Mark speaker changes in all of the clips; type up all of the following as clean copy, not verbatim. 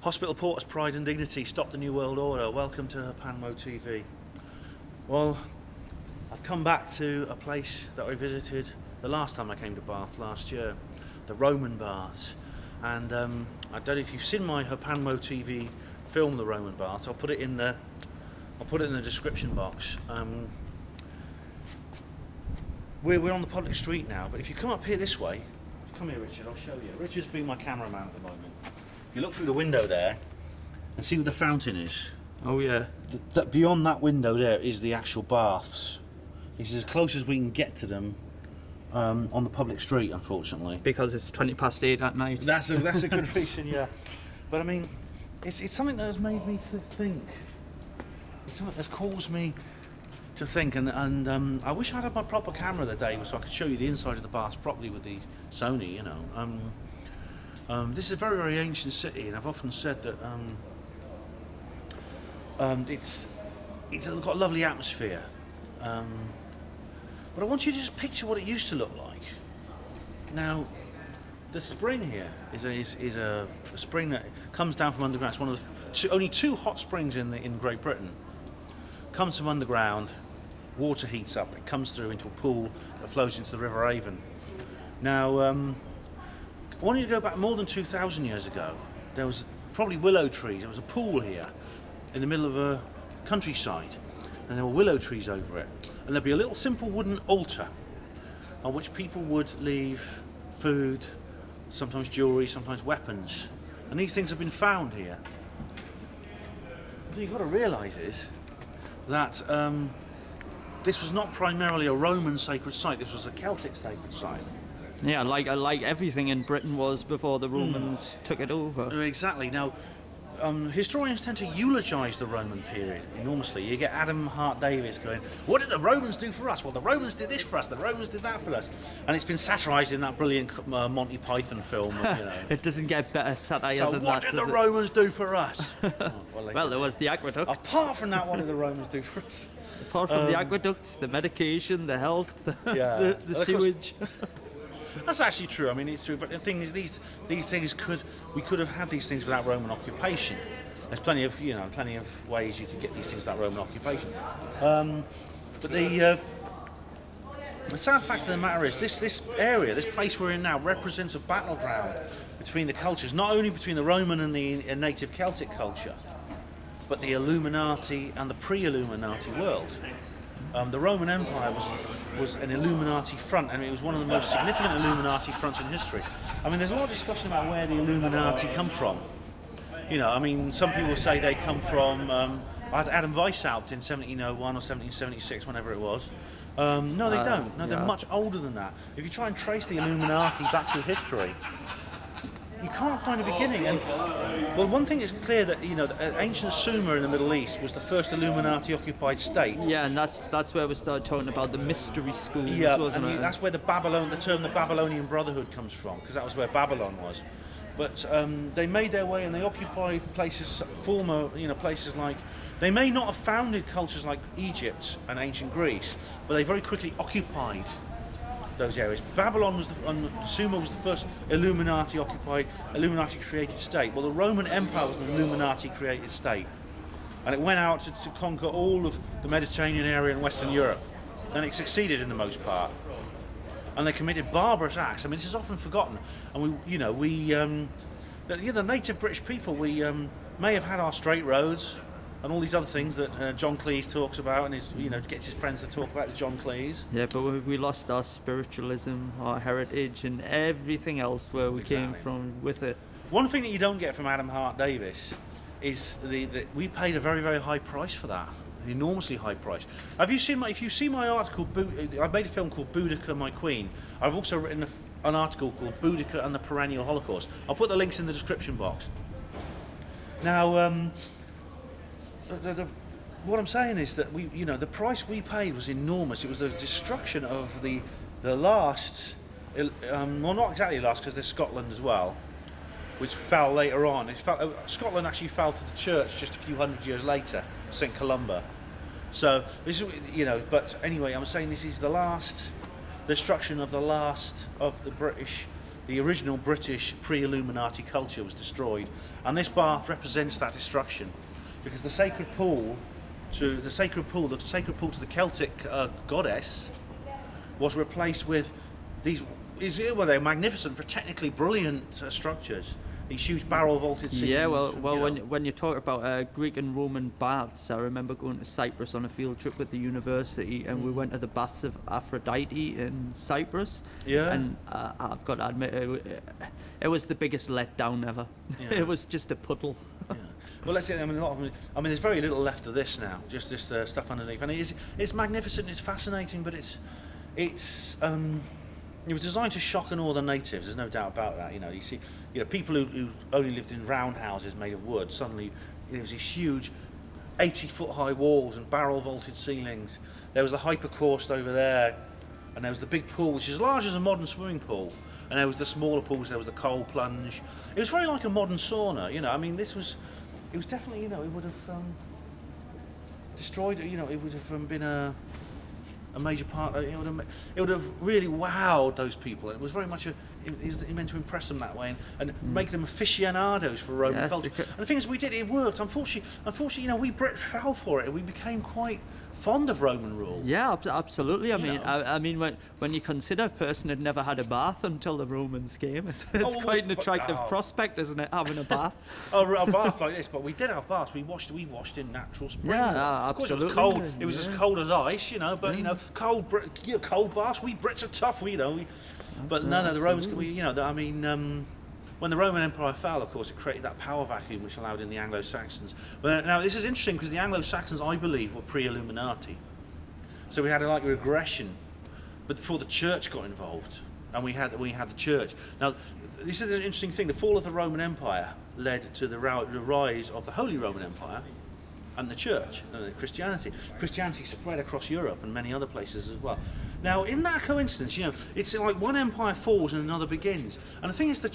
Speaker 1: Hospital Porter's Pride and Dignity, Stop the New World Order, welcome to Panmo TV. Well, I've come back to a place that I visited the last time I came to Bath last year, the Roman Baths. And I don't know if you've seen my Panmo TV film, The Roman Baths. I'll put it in the description box. We're on the public street now, but if you come up here this way, come here, Richard, I'll show you. Richard's being my cameraman at the moment. You look through the window there and see where the fountain is.
Speaker 2: Oh yeah.
Speaker 1: Beyond that window there is the actual baths. This is as close as we can get to them on the public street, unfortunately.
Speaker 2: Because it's 8:20 at night.
Speaker 1: That's a good reason, yeah. But I mean, it's something that has made me think. It's something that's caused me to think, and I wish I'd had my proper camera today so I could show you the inside of the baths properly with the Sony, you know. This is a very, very ancient city, and I've often said that it's got a lovely atmosphere. But I want you to just picture what it used to look like. Now, the spring here is a spring that comes down from underground. It's one of the only two hot springs in Great Britain. Comes from underground, water heats up, it comes through into a pool that flows into the River Avon. Now, I want you to go back more than 2,000 years ago. There was probably willow trees. There was a pool here in the middle of a countryside, and there were willow trees over it. And there'd be a little simple wooden altar on which people would leave food, sometimes jewellery, sometimes weapons. And these things have been found here. What you've got to realise is that this was not primarily a Roman sacred site, this was a Celtic sacred site.
Speaker 2: Yeah, like everything in Britain was before the Romans took it over.
Speaker 1: Exactly. Now, historians tend to eulogise the Roman period enormously. You get Adam Hart Davis going, what did the Romans do for us? Well, the Romans did this for us, the Romans did that for us. And it's been satirised in that brilliant Monty Python film. You know.
Speaker 2: It doesn't get better satire than that.
Speaker 1: So what did the Romans do for us?
Speaker 2: Well, there was the aqueduct.
Speaker 1: Apart from that, what did the Romans do for us?
Speaker 2: Apart from the aqueducts, the medication, the health, the sewage.
Speaker 1: That's actually true. I mean, it's true. But the thing is, these things we could have had these things without Roman occupation. There's plenty of ways you could get these things without Roman occupation. But the sad fact of the matter is, this area, this place we're in now, represents a battleground between the cultures, not only between the Roman and the native Celtic culture, but the Illuminati and the pre-Illuminati world. The Roman Empire was an Illuminati front, and it was one of the most significant Illuminati fronts in history. I mean, there's a lot of discussion about where the Illuminati come from. You know, I mean, some people say they come from Adam Weishaupt in 1701 or 1776, whenever it was. No, they don't. No, they're much older than that. If you try and trace the Illuminati back through history, you can't find a beginning. And well, one thing is clear, that ancient Sumer in the Middle East was the first Illuminati-occupied state.
Speaker 2: Yeah, and that's where we started talking about the mystery schools, wasn't it?
Speaker 1: That's where the term the Babylonian Brotherhood comes from, because that was where Babylon was. But they made their way and they occupied places, places like. They may not have founded cultures like Egypt and ancient Greece, but they very quickly occupied those areas. Babylon Sumer was the first Illuminati-occupied, Illuminati-created state. Well, the Roman Empire was an Illuminati-created state, and it went out to conquer all of the Mediterranean area and Western Europe, and it succeeded in the most part. And they committed barbarous acts. I mean, this is often forgotten. And the native British people, we may have had our straight roads and all these other things that John Cleese talks about, and gets his friends to talk about the John Cleese.
Speaker 2: Yeah, but we lost our spiritualism, our heritage, and everything else where we came from with it.
Speaker 1: One thing that you don't get from Adam Hart Davis is we paid a very, very high price for that, an enormously high price. If you see my article, I made a film called Boudica, My Queen. I've also written an article called Boudica and the Perennial Holocaust. I'll put the links in the description box. Now, what I'm saying is that the price we paid was enormous. It was the destruction of the last, well, not exactly last, because there's Scotland as well, which fell later on. Scotland actually fell to the church just a few hundred years later, St. Columba. So this is, but anyway, I'm saying this is the last destruction of the last of the British the original British pre-Illuminati culture was destroyed, and this bath represents that destruction, because the sacred pool to the sacred pool to the Celtic goddess was replaced with well, they're magnificent, technically brilliant structures. These huge barrel vaulted ceilings.
Speaker 2: Yeah, well, when you talk about Greek and Roman baths, I remember going to Cyprus on a field trip with the university, and we went to the baths of Aphrodite in Cyprus.
Speaker 1: Yeah.
Speaker 2: And I've got to admit, it was the biggest letdown ever.
Speaker 1: Yeah.
Speaker 2: It was just a puddle.
Speaker 1: Yeah. Well, let's say, I mean, there's very little left of this now. Just this stuff underneath, and it's magnificent. It's fascinating, but it was designed to shock and awe the natives. There's no doubt about that. You see, people who only lived in round houses made of wood. Suddenly, there was these huge, 80-foot high walls and barrel vaulted ceilings. There was the hypercaust over there, and there was the big pool, which is as large as a modern swimming pool. And there was the smaller pools. There was the cold plunge. It was very like a modern sauna. I mean, it was definitely, it would have destroyed. It would have been a major part. It would have really wowed those people. It was very much it meant to impress them that way and make them aficionados for Roman culture. And the thing is, we did it worked. Unfortunately, we Brits fell for it. We became quite fond of Roman rule.
Speaker 2: Yeah, absolutely. I mean, when you consider a person had never had a bath until the Romans came, it's quite an attractive prospect, isn't it, having a bath?
Speaker 1: A bath like this, but we did have baths. We washed in natural spring water.
Speaker 2: Yeah, absolutely.
Speaker 1: Of course, it was as cold as ice, but cold baths. We Brits are tough, But no, the Romans. When the Roman Empire fell, of course, it created that power vacuum which allowed in the Anglo-Saxons. But now this is interesting because the Anglo-Saxons, I believe, were pre-Illuminati. So we had a regression, but before the church got involved, and we had the church. Now, this is an interesting thing. The fall of the Roman Empire led to the rise of the Holy Roman Empire and the church, Christianity. Christianity spread across Europe and many other places as well. Now, in that coincidence, it's like one empire falls and another begins. And the thing is, the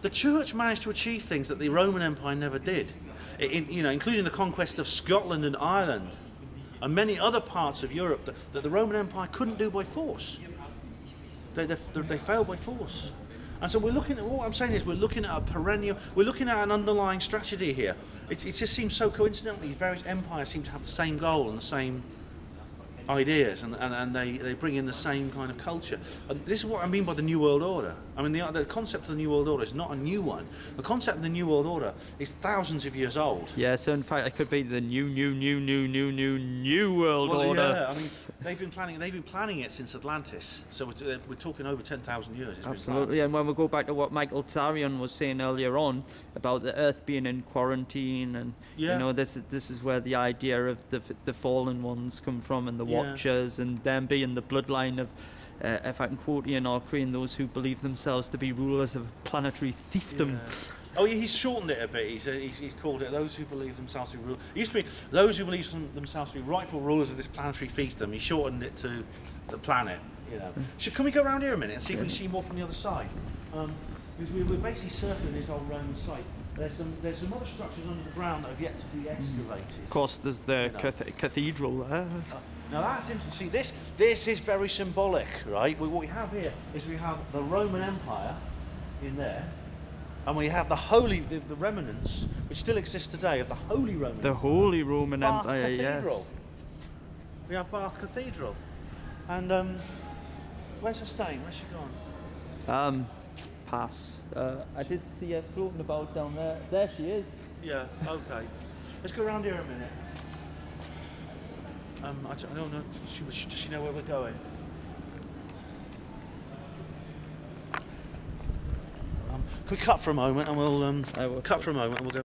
Speaker 1: church managed to achieve things that the Roman Empire never did, including the conquest of Scotland and Ireland and many other parts of Europe that the Roman Empire couldn't do by force. They failed by force. And so what I'm saying is we're looking at an underlying strategy here. It just seems so coincidental. These various empires seem to have the same goal and the same ideas, and they bring in the same kind of culture. And this is what I mean by the New World Order. I mean, the concept of the New World Order is not a new one. The concept of the New World Order is thousands of years old.
Speaker 2: Yeah, so in fact, it could be the new World Order.
Speaker 1: Yeah, I mean, they've been planning it since Atlantis. So we're talking over 10,000 years.
Speaker 2: Absolutely, and when we go back to what Michael Tsarion was saying earlier on about the Earth being in quarantine, and this is where the idea of the fallen ones come from, and the Watchers, and them being the bloodline of, if I can quote Ian O'Crane, those who believe themselves to be rulers of planetary fiefdom.
Speaker 1: Yeah. Oh, he's shortened it a bit. He's called it those who believe themselves to be It used to be those who believe themselves to be rightful rulers of this planetary fiefdom. He shortened it to the planet. Can we go around here a minute and see if we can see more from the other side? Because we're basically circling this old Roman site. There's some other structures under the ground that have yet to be excavated.
Speaker 2: Of course, there's the cathedral there.
Speaker 1: Now that's interesting. See, this is very symbolic, right? What we have here is we have the Roman Empire in there, and we have the remnants, which still exist today, of the Holy Roman Empire.
Speaker 2: The Holy Roman
Speaker 1: Bath
Speaker 2: Empire,
Speaker 1: Cathedral.
Speaker 2: yes.
Speaker 1: We have Bath Cathedral. And where's her staying? Where's she gone?
Speaker 2: Pass. I did see her floating about down there. There she is.
Speaker 1: Yeah, okay. Let's go around here a minute. I don't know. Does she know where we're going? Can we cut for a moment and we'll go.